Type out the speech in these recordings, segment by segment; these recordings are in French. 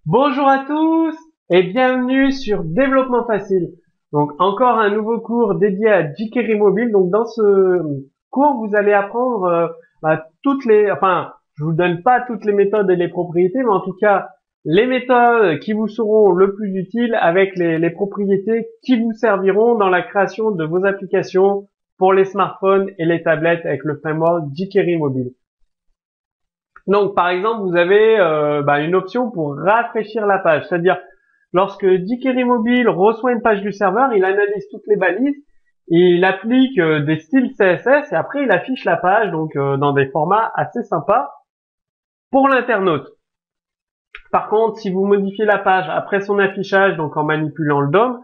Bonjour à tous et bienvenue sur Développement Facile. Donc encore un nouveau cours dédié à jQuery Mobile. Donc dans ce cours, vous allez apprendre je vous donne pas toutes les méthodes et les propriétés, mais en tout cas les méthodes qui vous seront le plus utiles avec les propriétés qui vous serviront dans la création de vos applications pour les smartphones et les tablettes avec le framework jQuery Mobile. Donc, par exemple, vous avez une option pour rafraîchir la page. C'est-à-dire, lorsque jQuery Mobile reçoit une page du serveur, il analyse toutes les balises, il applique des styles CSS et après il affiche la page donc dans des formats assez sympas pour l'internaute. Par contre, si vous modifiez la page après son affichage, donc en manipulant le DOM,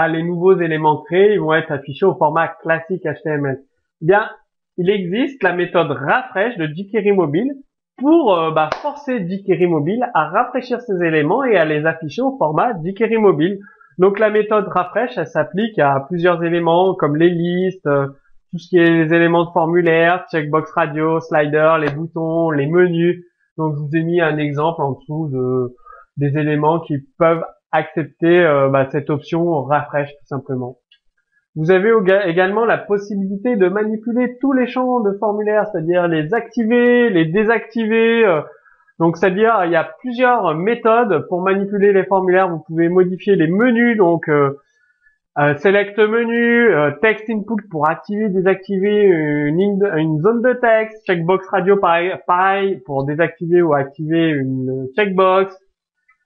les nouveaux éléments créés ils vont être affichés au format classique HTML. Bien, il existe la méthode rafresh de jQuery Mobile pour forcer jQuery Mobile à rafraîchir ces éléments et à les afficher au format jQuery Mobile. Donc la méthode rafresh, elle s'applique à plusieurs éléments comme les listes, tout ce qui est les éléments de formulaire, checkbox radio, slider, les boutons, les menus. Donc je vous ai mis un exemple en dessous des éléments qui peuvent accepter cette option rafresh tout simplement. Vous avez également la possibilité de manipuler tous les champs de formulaire, c'est-à-dire les activer, les désactiver. Donc c'est-à-dire il y a plusieurs méthodes pour manipuler les formulaires. Vous pouvez modifier les menus, donc select menu, text input pour activer, désactiver une zone de texte, checkbox radio pareil pour désactiver ou activer une checkbox.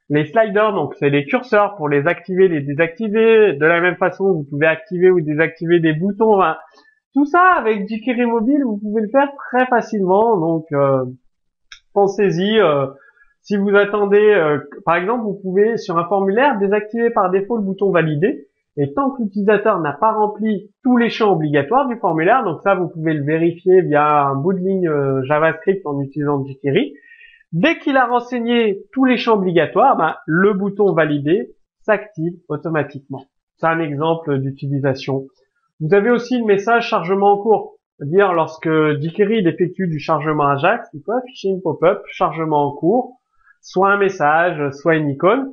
Les sliders, donc c'est les curseurs pour les activer, les désactiver. De la même façon, vous pouvez activer ou désactiver des boutons. Enfin, tout ça avec jQuery Mobile, vous pouvez le faire très facilement. Donc pensez-y. Si vous attendez, par exemple, vous pouvez sur un formulaire désactiver par défaut le bouton valider. Et tant que l'utilisateur n'a pas rempli tous les champs obligatoires du formulaire, donc ça vous pouvez le vérifier via un bout de ligne JavaScript en utilisant jQuery. Dès qu'il a renseigné tous les champs obligatoires, le bouton valider s'active automatiquement. C'est un exemple d'utilisation. Vous avez aussi le message chargement en cours. C'est-à-dire lorsque jQuery effectue du chargement Ajax, il peut afficher une pop-up chargement en cours, soit un message, soit une icône.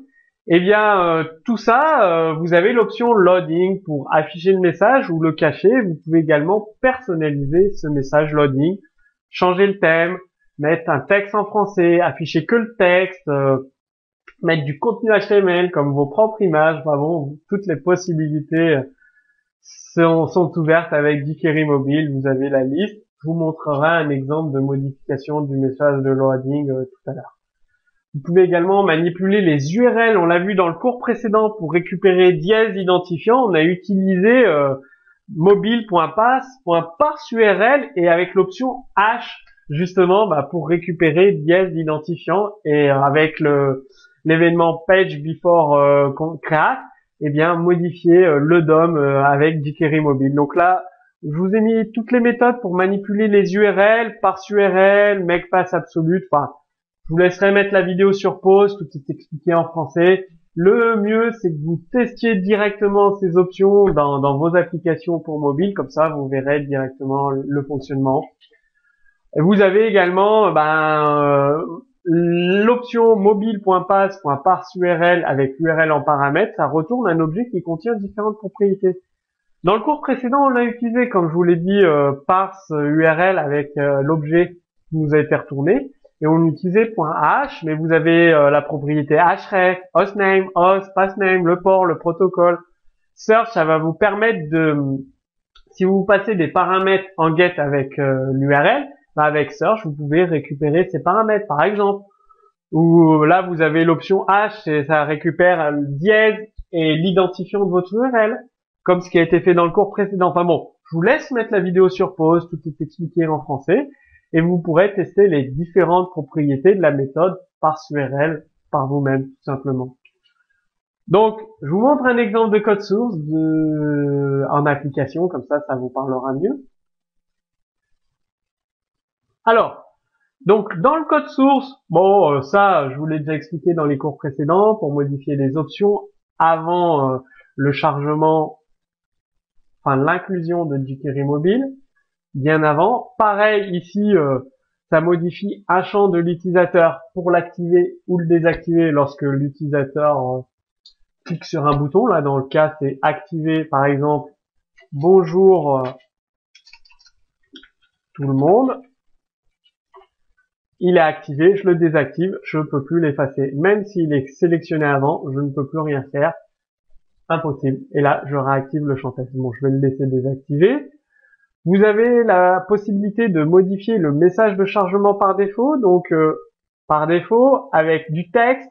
Tout ça, vous avez l'option loading pour afficher le message ou le cacher. Vous pouvez également personnaliser ce message loading, changer le thème, mettre un texte en français, afficher que le texte, mettre du contenu HTML comme vos propres images. Toutes les possibilités sont ouvertes avec jQuery Mobile. Vous avez la liste. Je vous montrerai un exemple de modification du message de loading tout à l'heure. Vous pouvez également manipuler les URL. On l'a vu dans le cours précédent pour récupérer dièse identifiant. On a utilisé mobile.pass.parseURL et avec l'option hash justement pour récupérer dièse d'identifiant et avec l'événement page before create modifier le DOM avec jQuery Mobile. Donc là, je vous ai mis toutes les méthodes pour manipuler les URL, parseURL, makepass absolute. Enfin, je vous laisserai mettre la vidéo sur pause, tout est expliqué en français. Le mieux, c'est que vous testiez directement ces options dans vos applications pour mobile, comme ça vous verrez directement le fonctionnement. Et vous avez également l'option mobile.pass.parseURL avec l'URL en paramètre, ça retourne un objet qui contient différentes propriétés. Dans le cours précédent, on l'a utilisé, comme je vous l'ai dit, parseURL avec l'objet qui nous a été retourné. Et on utilisait .h, mais vous avez la propriété href, hostname, host, passname, le port, le protocole. Search, ça va vous permettre si vous passez des paramètres en get avec l'URL, avec search, vous pouvez récupérer ces paramètres, par exemple. Ou là, vous avez l'option hash, et ça récupère le dièse et l'identifiant de votre URL, comme ce qui a été fait dans le cours précédent. Enfin bon, je vous laisse mettre la vidéo sur pause, tout est expliqué en français. Et vous pourrez tester les différentes propriétés de la méthode parseURL par vous-même, tout simplement. Donc, je vous montre un exemple de code source en application, comme ça vous parlera mieux. Alors, donc dans le code source, ça, je vous l'ai déjà expliqué dans les cours précédents, pour modifier les options avant le chargement, l'inclusion de jQuery Mobile. Bien avant. Pareil ici, Ça modifie un champ de l'utilisateur pour l'activer ou le désactiver lorsque l'utilisateur clique sur un bouton. Là, dans le cas, c'est activer, par exemple, bonjour tout le monde. Il est activé, je le désactive, je ne peux plus l'effacer. Même s'il est sélectionné avant, je ne peux plus rien faire. Impossible. Et là, je réactive le champ texte. Bon, je vais le laisser désactiver. Vous avez la possibilité de modifier le message de chargement par défaut. Donc, par défaut, avec du texte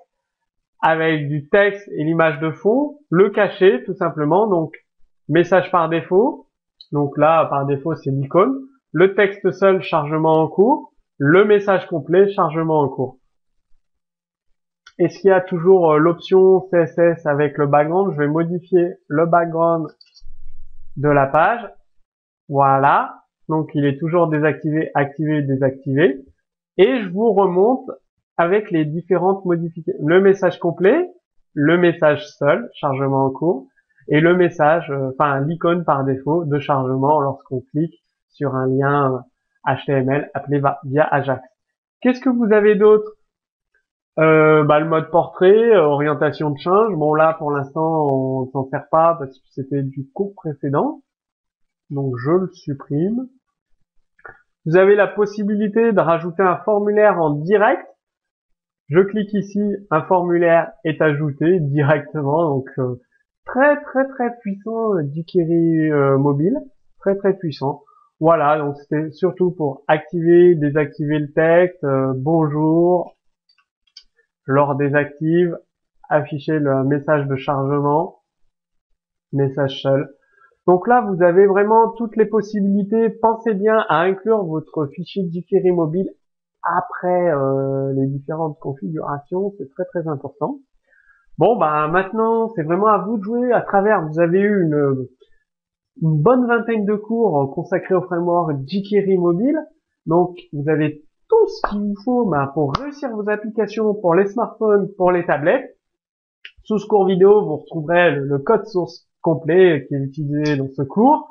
et l'image de fond, le cacher tout simplement. Donc, message par défaut. Donc là, par défaut, c'est l'icône. Le texte seul, chargement en cours. Le message complet, chargement en cours. Est-ce qu'il y a toujours l'option CSS avec le background? Je vais modifier le background de la page. Voilà. Donc, il est toujours désactivé, activé, désactivé. Et je vous remonte avec les différentes modifications. Le message complet, le message seul, chargement en cours, et le message, l'icône par défaut de chargement lorsqu'on clique sur un lien HTML appelé via Ajax. Qu'est-ce que vous avez d'autre? Le mode portrait, orientation de change. Bon là pour l'instant on s'en sert pas parce que c'était du cours précédent, donc je le supprime. Vous avez la possibilité de rajouter un formulaire en direct. Je clique ici, un formulaire est ajouté directement, donc très puissant jQuery mobile, très puissant. Voilà, donc c'était surtout pour activer, désactiver le texte, bonjour. Je le désactive, afficher le message de chargement, message seul. Donc là, vous avez vraiment toutes les possibilités. Pensez bien à inclure votre fichier jQuery mobile après les différentes configurations, c'est très important. Bon, maintenant, c'est vraiment à vous de jouer. À travers, vous avez eu une bonne vingtaine de cours consacrés au framework jQuery mobile. Donc, vous avez tout ce qu'il vous faut pour réussir vos applications pour les smartphones, pour les tablettes. Sous ce cours vidéo, vous retrouverez le code source complet qui est utilisé dans ce cours.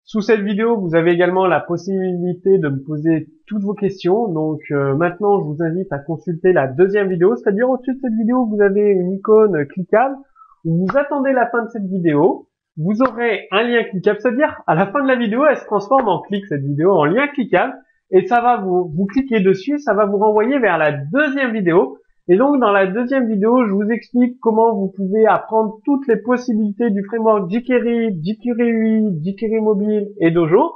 Sous cette vidéo, vous avez également la possibilité de me poser toutes vos questions. Donc maintenant, je vous invite à consulter la deuxième vidéo, c'est-à-dire au-dessus de cette vidéo, vous avez une icône cliquable où vous attendez la fin de cette vidéo. Vous aurez un lien cliquable, c'est-à-dire à la fin de la vidéo, elle se transforme en clic, cette vidéo, en lien cliquable. Et ça va vous cliquez dessus, ça va vous renvoyer vers la deuxième vidéo. Et donc, dans la deuxième vidéo, je vous explique comment vous pouvez apprendre toutes les possibilités du framework jQuery, jQuery UI, jQuery mobile et Dojo.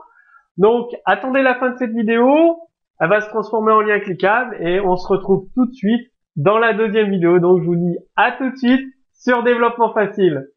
Donc, attendez la fin de cette vidéo. Elle va se transformer en lien cliquable et on se retrouve tout de suite dans la deuxième vidéo. Donc, je vous dis à tout de suite sur Développement Facile.